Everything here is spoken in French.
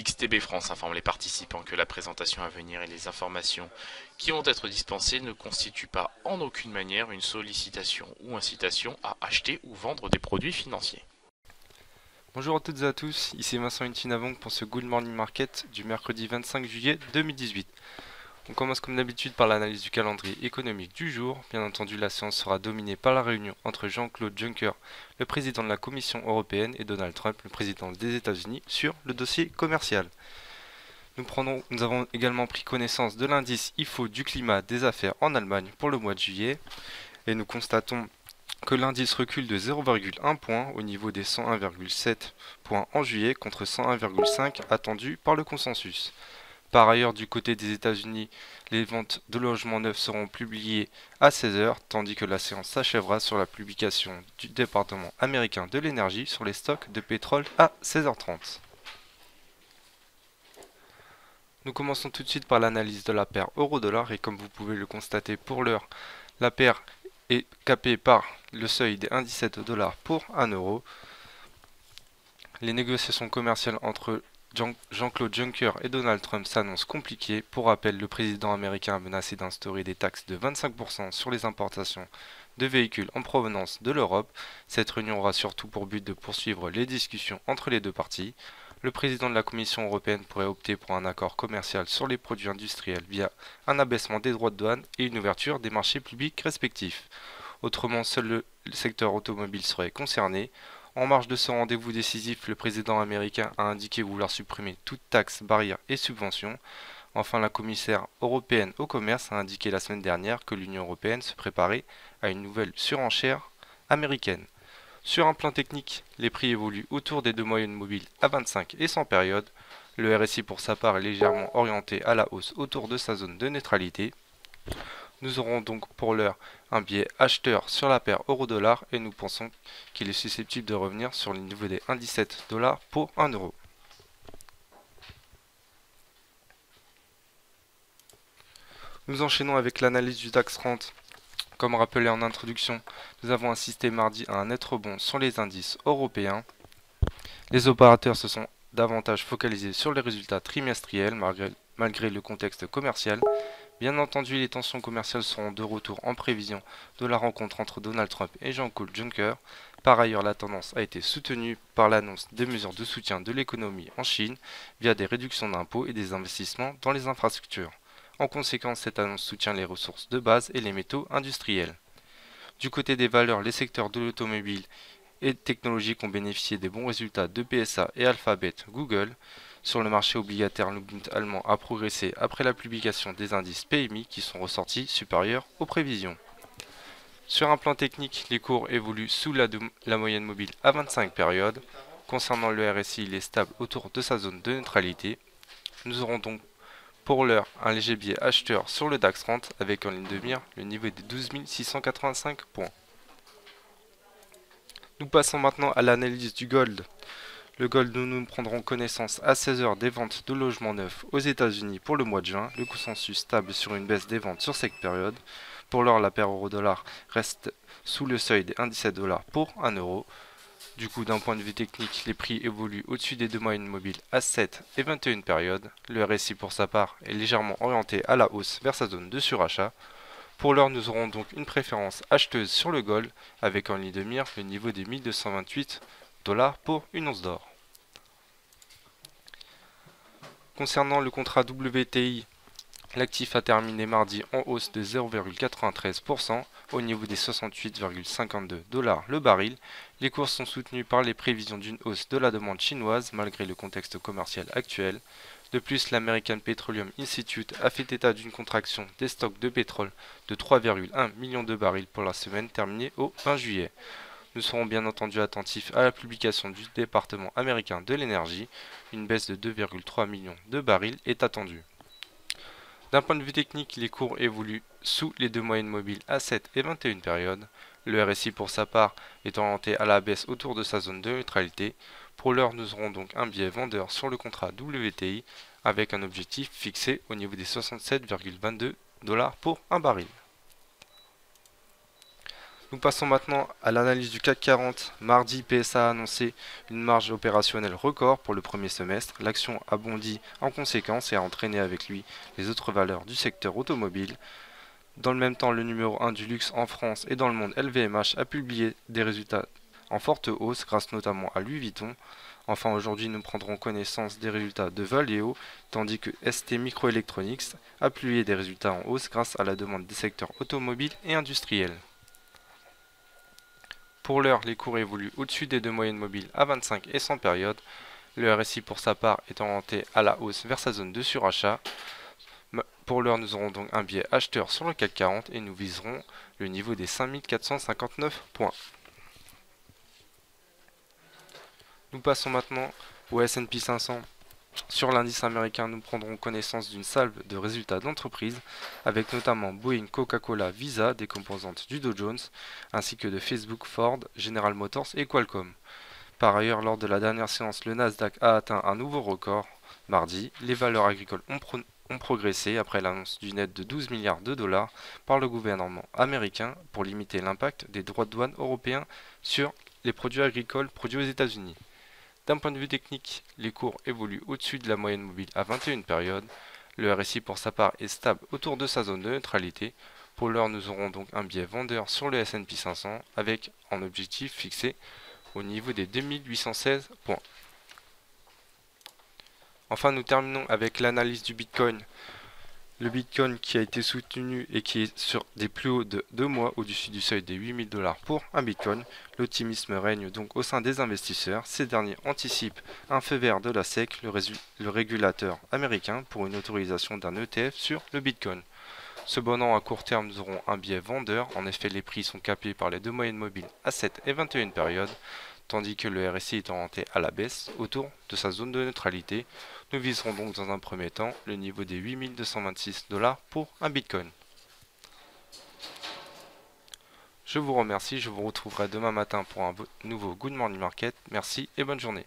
XTB France informe les participants que la présentation à venir et les informations qui vont être dispensées ne constituent pas en aucune manière une sollicitation ou incitation à acheter ou vendre des produits financiers. Bonjour à toutes et à tous, ici Vincent Intinavong pour ce Good Morning Market du mercredi 25 juillet 2018. On commence comme d'habitude par l'analyse du calendrier économique du jour. Bien entendu, la séance sera dominée par la réunion entre Jean-Claude Juncker, le président de la Commission européenne, et Donald Trump, le président des États-Unis, sur le dossier commercial. Nous avons également pris connaissance de l'indice IFO du climat des affaires en Allemagne pour le mois de juillet et nous constatons que l'indice recule de 0,1 point au niveau des 101,7 points en juillet contre 101,5 attendus par le consensus. Par ailleurs, du côté des États-Unis, les ventes de logements neufs seront publiées à 16 heures, tandis que la séance s'achèvera sur la publication du département américain de l'énergie sur les stocks de pétrole à 16h30. Nous commençons tout de suite par l'analyse de la paire euro-dollar et comme vous pouvez le constater pour l'heure, la paire est capée par le seuil des 1,17 $ pour 1 euro. Les négociations commerciales entre Jean-Claude Juncker et Donald Trump s'annoncent compliquées. Pour rappel, le président américain a menacé d'instaurer des taxes de 25% sur les importations de véhicules en provenance de l'Europe. Cette réunion aura surtout pour but de poursuivre les discussions entre les deux parties. Le président de la Commission européenne pourrait opter pour un accord commercial sur les produits industriels via un abaissement des droits de douane et une ouverture des marchés publics respectifs. Autrement, seul le secteur automobile serait concerné. En marge de ce rendez-vous décisif, le président américain a indiqué vouloir supprimer toute taxe, barrière et subvention. Enfin, la commissaire européenne au commerce a indiqué la semaine dernière que l'Union européenne se préparait à une nouvelle surenchère américaine. Sur un plan technique, les prix évoluent autour des deux moyennes mobiles à 25 et 100 périodes. Le RSI pour sa part est légèrement orienté à la hausse autour de sa zone de neutralité. Nous aurons donc pour l'heure un biais acheteur sur la paire euro-dollar et nous pensons qu'il est susceptible de revenir sur le niveau des 1,17 $ pour 1 euro. Nous enchaînons avec l'analyse du DAX 30. Comme rappelé en introduction, nous avons assisté mardi à un net rebond sur les indices européens. Les opérateurs se sont davantage focalisés sur les résultats trimestriels malgré le contexte commercial. Bien entendu, les tensions commerciales seront de retour en prévision de la rencontre entre Donald Trump et Jean-Claude Juncker. Par ailleurs, la tendance a été soutenue par l'annonce des mesures de soutien de l'économie en Chine via des réductions d'impôts et des investissements dans les infrastructures. En conséquence, cette annonce soutient les ressources de base et les métaux industriels. Du côté des valeurs, les secteurs de l'automobile et technologiques ont bénéficié des bons résultats de PSA et Alphabet Google. Sur le marché obligataire, le Bund allemand a progressé après la publication des indices PMI qui sont ressortis supérieurs aux prévisions. Sur un plan technique, les cours évoluent sous la moyenne mobile à 25 périodes. Concernant le RSI, il est stable autour de sa zone de neutralité. Nous aurons donc pour l'heure un léger biais acheteur sur le DAX 30 avec en ligne de mire le niveau des 12 685 points. Nous passons maintenant à l'analyse du gold. Le gold, nous prendrons connaissance à 16 heures des ventes de logements neufs aux États-Unis pour le mois de juin. Le consensus stable sur une baisse des ventes sur cette période. Pour l'heure, la paire euro-dollar reste sous le seuil des 1,17 $ pour 1 euro. Du coup, d'un point de vue technique, les prix évoluent au-dessus des deux moyennes mobiles à 7 et 21 périodes. Le RSI pour sa part est légèrement orienté à la hausse vers sa zone de surachat. Pour l'heure, nous aurons donc une préférence acheteuse sur le gold avec en ligne de mire le niveau des 1228 $ pour une once d'or. Concernant le contrat WTI, l'actif a terminé mardi en hausse de 0,93% au niveau des 68,52 $ le baril. Les cours sont soutenus par les prévisions d'une hausse de la demande chinoise malgré le contexte commercial actuel. De plus, l'American Petroleum Institute a fait état d'une contraction des stocks de pétrole de 3,1 millions de barils pour la semaine terminée au 20 juillet. Nous serons bien entendu attentifs à la publication du département américain de l'énergie. Une baisse de 2,3 millions de barils est attendue. D'un point de vue technique, les cours évoluent sous les deux moyennes mobiles à 7 et 21 périodes. Le RSI pour sa part est orienté à la baisse autour de sa zone de neutralité. Pour l'heure, nous aurons donc un biais vendeur sur le contrat WTI avec un objectif fixé au niveau des 67,22 $ pour un baril. Nous passons maintenant à l'analyse du CAC 40. Mardi, PSA a annoncé une marge opérationnelle record pour le premier semestre. L'action a bondi en conséquence et a entraîné avec lui les autres valeurs du secteur automobile. Dans le même temps, le numéro 1 du luxe en France et dans le monde, LVMH, a publié des résultats en forte hausse grâce notamment à Louis Vuitton. Enfin, aujourd'hui, nous prendrons connaissance des résultats de Valeo, tandis que ST Microelectronics a publié des résultats en hausse grâce à la demande des secteurs automobiles et industriels. Pour l'heure, les cours évoluent au-dessus des deux moyennes mobiles à 25 et 100 périodes. Le RSI pour sa part est orienté à la hausse vers sa zone de surachat. Pour l'heure, nous aurons donc un biais acheteur sur le CAC 40 et nous viserons le niveau des 5459 points. Nous passons maintenant au S&P 500. Sur l'indice américain, nous prendrons connaissance d'une salve de résultats d'entreprise, avec notamment Boeing, Coca-Cola, Visa, des composantes du Dow Jones, ainsi que de Facebook, Ford, General Motors et Qualcomm. Par ailleurs, lors de la dernière séance, le Nasdaq a atteint un nouveau record. Mardi, les valeurs agricoles ont progressé après l'annonce du net de 12 milliards de dollars par le gouvernement américain pour limiter l'impact des droits de douane européens sur les produits agricoles produits aux États-Unis. D'un point de vue technique, les cours évoluent au-dessus de la moyenne mobile à 21 périodes. Le RSI pour sa part est stable autour de sa zone de neutralité. Pour l'heure, nous aurons donc un biais vendeur sur le S&P 500 avec un objectif fixé au niveau des 2816 points. Enfin, nous terminons avec l'analyse du Bitcoin. Le Bitcoin qui a été soutenu et qui est sur des plus hauts de 2 mois au-dessus du seuil des 8000 $ pour un Bitcoin. L'optimisme règne donc au sein des investisseurs. Ces derniers anticipent un feu vert de la SEC, le régulateur américain, pour une autorisation d'un ETF sur le Bitcoin. Cependant, à court terme, nous aurons un biais vendeur. En effet, les prix sont capés par les deux moyennes mobiles à 7 et 21 périodes, tandis que le RSI est orienté à la baisse autour de sa zone de neutralité. Nous viserons donc dans un premier temps le niveau des 8226 $ pour un Bitcoin. Je vous remercie, je vous retrouverai demain matin pour un nouveau Good Morning Market. Merci et bonne journée.